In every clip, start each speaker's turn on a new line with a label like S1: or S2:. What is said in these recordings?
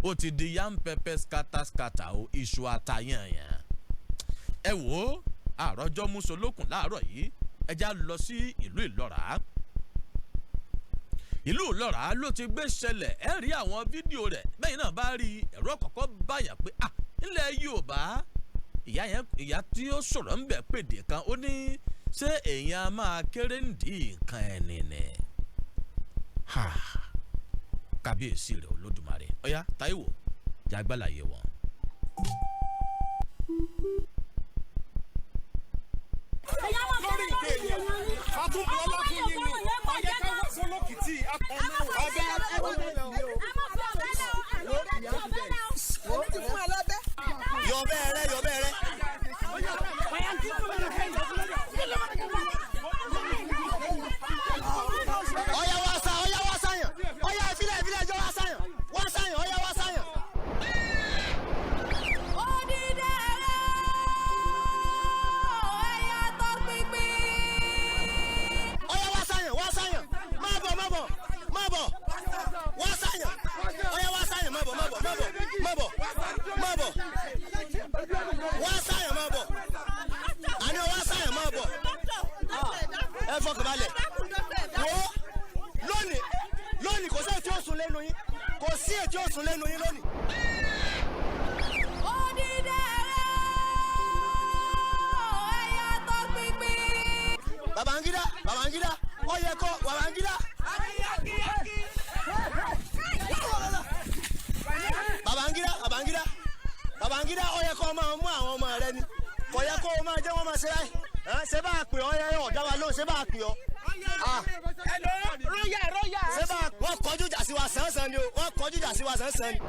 S1: ó ti di yam pepper skata o iṣu atayanyan. Ẹ wò àròjọ musolókun láàárọ̀ yìí ẹja lọ sí ìlú Ìlọ́ra. Ìlú Ìlọ́ra ló ti gbé ṣẹlẹ̀ ẹ rí àwọn fídíò rẹ̀ bẹ́ẹ̀ náà bá rí ẹ̀rọ kọ̀ọ̀kan báyà pé ilẹ̀ Yorùbá ìyá tí ó sọ̀rọ̀ ń bẹ̀ pèdè kan ó ní ṣé èèyàn máa kéré ǹdí nǹkan ẹni ni. Kábíyèsí rẹ̀ Olódùmarè ọ̀yá Táíwò jágbálàyé wọn.
S2: lórí ìdè yẹn a tún bọ́ lọ́kùn yìí ni ọ̀yẹ́ ká wá sọ lókìtì ọbẹ̀ yọ̀bẹ̀ rẹ. ọ̀yá wá sáyàn ọ̀yá ìfilẹ̀ ẹjọ́ wá sáyàn ọ̀yá wá sáyàn. Má bọ̀ wá sáyàn ọ̀yá wá sáyàn má bọ̀ wá sáyàn má bọ̀ àní wá sáyàn má bọ̀ ẹ fọkàn balẹ̀ wo lónìí kò sí ètí òsùn lẹ́nu yín lónìí. Babangida ọyẹ kọ Babangida. Babangida ọyẹ kọ máa mú àwọn ọmọ rẹ ni kò yẹ kó o máa jẹ́ wọ́n máa ṣe láì ṣe bá a pè ọ́ yẹ ọ̀dá wa lóhùn ṣe bá a pè ọ́. Rọ́yà. Ṣé bá wọ́n kọjú ìjà sí wa sàn-sàn ni o wọ́n kọjú ìjà sí wa sàn-sàn ni.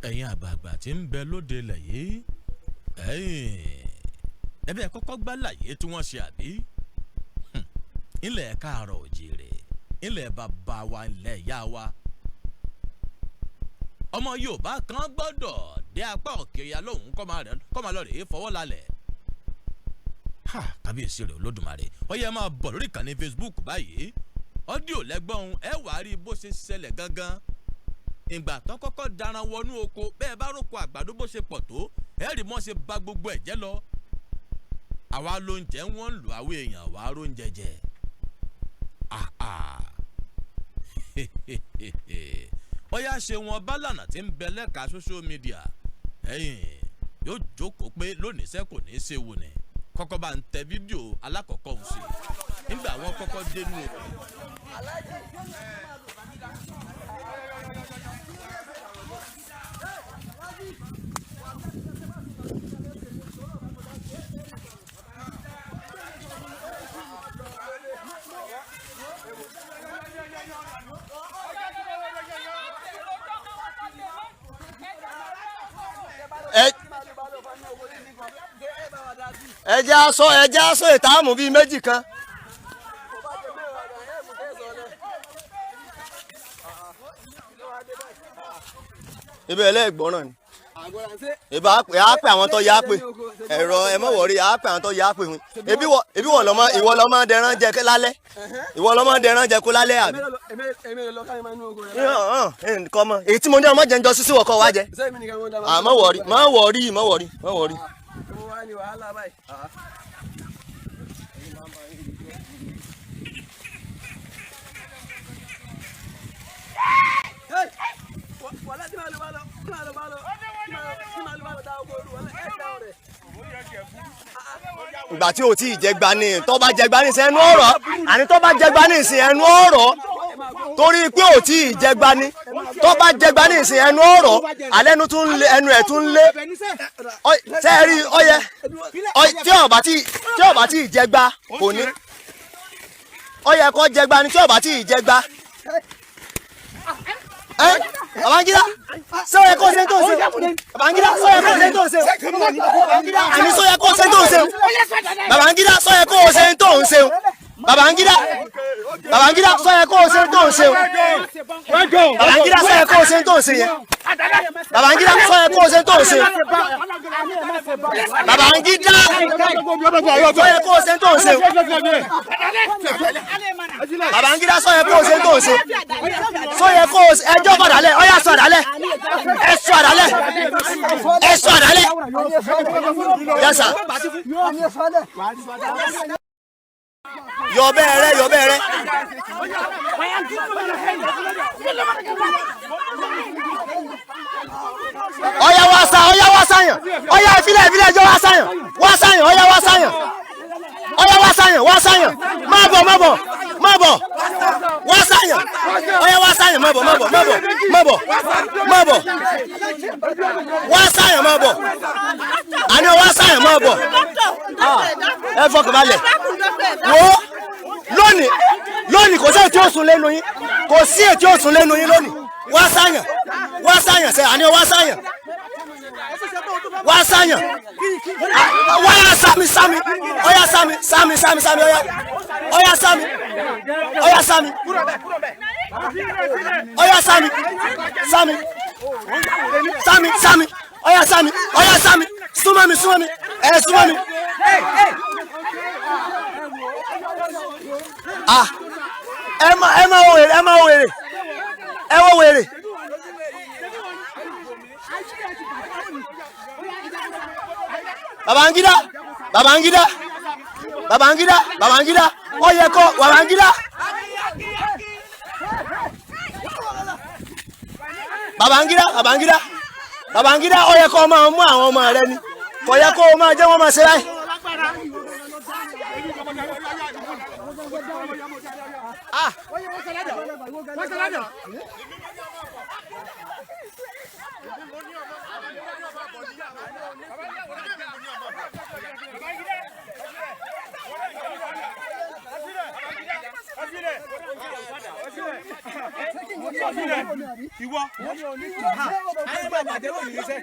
S1: Ẹ̀yin àgbààgbà tí ń bẹ lóde ilẹ̀ yìí ẹbẹ̀ kọ́kọ́ gbá láyé tí wọ́n ṣe àbí ilẹ̀ Káàárọ̀ Oòjíire ilẹ̀ bàbá wa ilẹ̀ ìyá wa ọmọ Yorùbá kan gbọ́dọ̀ dé apá òkè ọya lóhùn kọ́ máa lọ rèé fọwọ́ lálẹ̀. Kábíyèsí rẹ̀ Olódùmarè wọ́n yẹ máa bọ̀ lórí ìkànnì Facebook báyìí ọ́díò lẹ́gbọ́n ẹ wàá rí bó ṣe ṣẹlẹ̀ gangan. Ìgbà tó kọ́kọ́ daran wọnú oko bẹ́ẹ̀ bá roko àgbàdo bó ṣe pọ̀ tó ẹ̀rì mọ́ ṣe ba gbogbo ẹ̀jẹ̀ lọ. Àwa lóúnjẹ wọ́n ń lò àwọn èèyàn wá róúnjẹ jẹ. Ọ̀yá ṣe wọn bálànà tí ń bẹ lẹ́ka social media yóò jókòó pé lónìí sẹ́ kò ní í ṣe wò ní kọ́kọ́ bá ń tẹ fídíò alákọ̀ọ́kọ́ ń ṣe nígbà wọn kọ́kọ́ dénú oko.
S2: ẹjẹ aṣọ ìtààmù bíi méjì kan. ibẹ̀ ẹlẹ́gbọ́ràn ni ìbá pè àwọn tó yá pè ẹ̀rọ ẹ mọ̀ wọ̀rí á pè àwọn tó yá pè wọn ebi ìwọ lọ́mọ dẹran jẹ lálẹ́ ìwọ lọ́mọ dẹran jẹ kó lálẹ́ àbí. nǹkan mọ èyí tí mo ní ọmọ jẹ ń jọ sísí wọ̀kọ̀ wá jẹ àmọ́ wọ̀rí. ìgbà tí o ti jẹgba ní tó bá jẹgba ní sẹ́nu ọ̀rọ̀ àní tó bá jẹgba ní ìsìn ẹnu ọ̀rọ̀ torí pé o ti jẹgba ní tó bá jẹgba ní ìsìn ẹnu ọ̀rọ̀ alẹ́ ẹnu ẹ̀ tún lé sẹ́ẹ̀rí ọyẹ tí ọba tí jẹgba kò ní ọyẹ kọ́ jẹgba ní tí ọba tí jẹgba. Babangida sọ yẹ kó ṣe tó ṣe Babangida sọ yẹ kó ṣe tó ṣe àní sọ yẹ kó ṣe tó ṣe Babangida sọ yẹ kó ṣe tó ṣe Babangida Babangida sọ yẹ kó o ṣe tó ń ṣe o. Babangida sọ yẹ kó o ṣe tó ń ṣe yẹn. Babangida sọ yẹ kó o ṣe tó ń ṣe. Babangida sọ yẹ kó o ṣe tó ń ṣe. Babangida sọ yẹ kó o ṣe tó ń ṣe. Sọ yẹ kó o ẹjọ́ padàlẹ̀ ọ̀yà sọ àdálẹ̀ ẹ sọ àdálẹ̀ ẹ sọ àdálẹ̀ yasa. Yọ bẹ́ẹ̀rẹ̀ yọ bẹ́ẹ̀rẹ̀. Ọ̀yà wá sáyàn ọ̀yà ìfilẹ̀ ẹjọ́ wá sáyàn ọ̀yà wá sáyàn wá sáyàn má bọ̀ wá sáyàn ọ̀yà wá sáyàn má bọ̀ wá sáyàn má bọ̀ àní wá sáyàn má bọ̀ ẹ fọkàn balẹ̀ wo lónìí kò sí ètí ó sùn lẹ́nu yín kò sí ètí ó sùn lẹ́nu yín lónìí wá sáyàn sẹ́ àní wá sáyàn wáyà sami ọ̀yà sami ọ̀yà sami ọ̀yà sami súnmọ́ mi súnmọ́ mi ẹ má wo wèrè Babangida ó yẹ kó Babangida ó yẹ kó máa mú àwọn ọmọ rẹ ni kò yẹ kó máa jẹ́ wọ́n máa ṣe báyìí.
S3: Ìwọ ayé bá bàjẹ́ lónìí iṣẹ́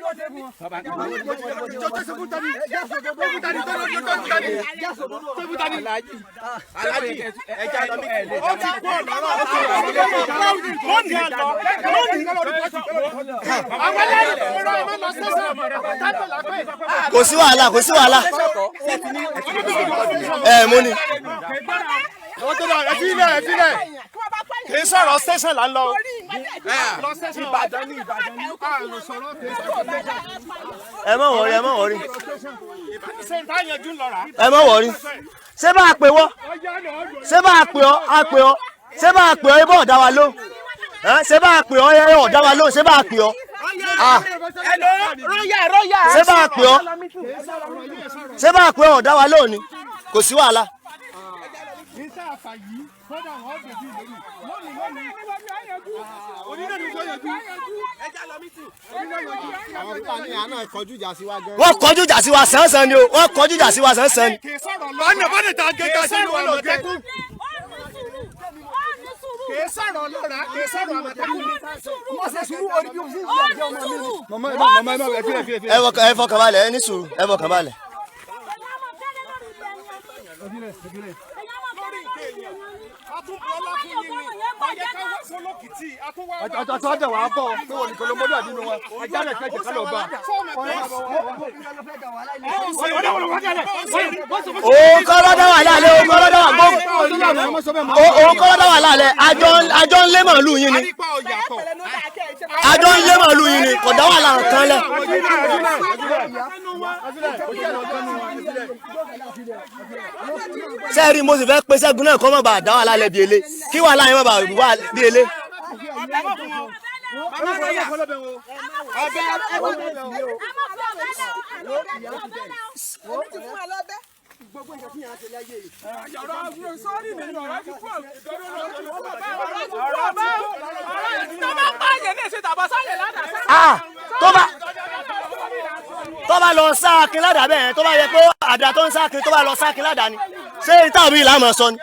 S2: kò sí wàhálà mo ní.
S3: kì í sọ̀rọ̀ station là ń lọ.
S2: Ìbàdàn ní ẹ má wọrí ẹ má wọrí ṣé bá a pè wọ́ ṣé bá a pè ọ́ ṣé bá a pè ọ́ ibà ọ̀dá wa ló ṣé bá a pè ọ́ ẹ ọ̀dá wa ló ṣé bá a pè ọ́ ṣé bá a pè ọ́ ọ̀dá wa ló ni kò sí wàhálà. Wọ́n kọjú ìjà sí wa sánsan ni o wọ́n kọjú ìjà sí wa sánsan ni.
S3: bọ́ọ̀nì tá a gé ká sínú ọ̀nà ọ̀tẹ́kùn. kìí sọ̀rọ̀ ọlọ́ra kìí sọ̀rọ̀ àmọ̀tẹ́kùn.
S2: ẹ fọkàn balẹ̀ ẹ ní sùúrù ẹ fọkàn balẹ̀.
S3: Àtọ́jọ́ wà á bọ̀ pé wọ́n nìkan ló mọ́dọ̀ àdínú wa. Ajá rẹ̀ kẹ́jẹ̀ ká lọ bá.
S2: Òun kọ́ lọ́dọ̀ wà lálẹ́, òun kọ́ lọ́dọ̀ wà gbóhùn. Òun kọ́ lọ́dọ̀ wà lálẹ́, àjọ ń lé màálù yín ni. Àjọ ń lé màálù yín ni, kò dá wà láàrín kan lẹ̀. Sẹ́ẹ̀rì mo sì fẹ́ pe Ṣẹ́gun náà kọ́ mọ̀ bá dá wà lálẹ́ bí elé. Kí wà láyé mọ̀ bá wà bí elé.
S3: Gbogbo nǹkan tí yàn á ṣe láyé yìí.
S2: Tó bá lọ sáàkín ládàá bẹ́ẹ̀ tó bá yẹ pé àdá tó ń sáàkín tó bá lọ sáàkín ládàá ni ṣé ìtàwí ìlànà sọ ni.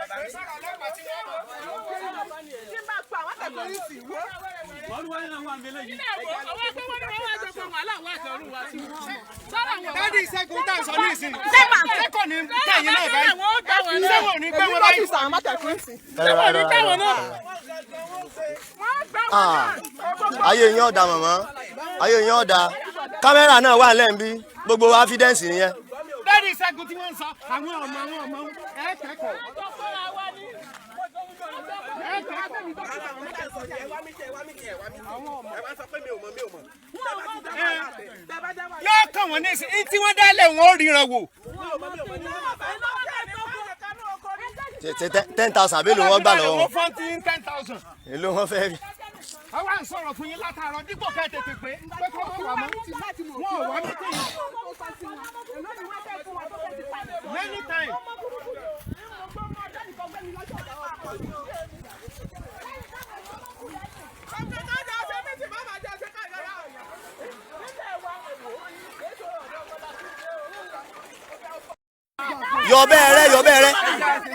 S3: Dádì Ṣẹ́gun tá à ń sọ ní ìsìn. Ṣẹ́kọ̀ ní tẹ̀yìn náà báyìí. sẹ́wọ̀n ní gbé wọn láyé. sẹ́wọ̀n ní gbé wọn náà.
S2: ayé yín ọ̀dà màmá ayé yín ọ̀dà kámẹ́rà náà wà lẹ́ǹbí gbogbo evidence nìyẹn.
S3: lẹ́yìn ìṣẹ́gun tí wọ́n ń sọ àwọn ọmọ ẹ̀ kẹ́kọ̀ọ́. yóò kàn wọ́n ní ìsìn tí wọ́n dálẹ̀ wọn ò ríran wò.
S2: 10,000 àbí èlò wọn gbà lọ́wọ́.
S3: wọ́n fọ́n ti 10,000.
S2: èlò wọn fẹ́ rí.
S3: àwa ń sọ̀rọ̀ fún yín látàárọ̀ dípò ká tètè pé kọ́ mọ́ wà mọ́ wọn ò wá mí tì yín. many times.
S2: yọ bẹ́ẹ̀ rẹ.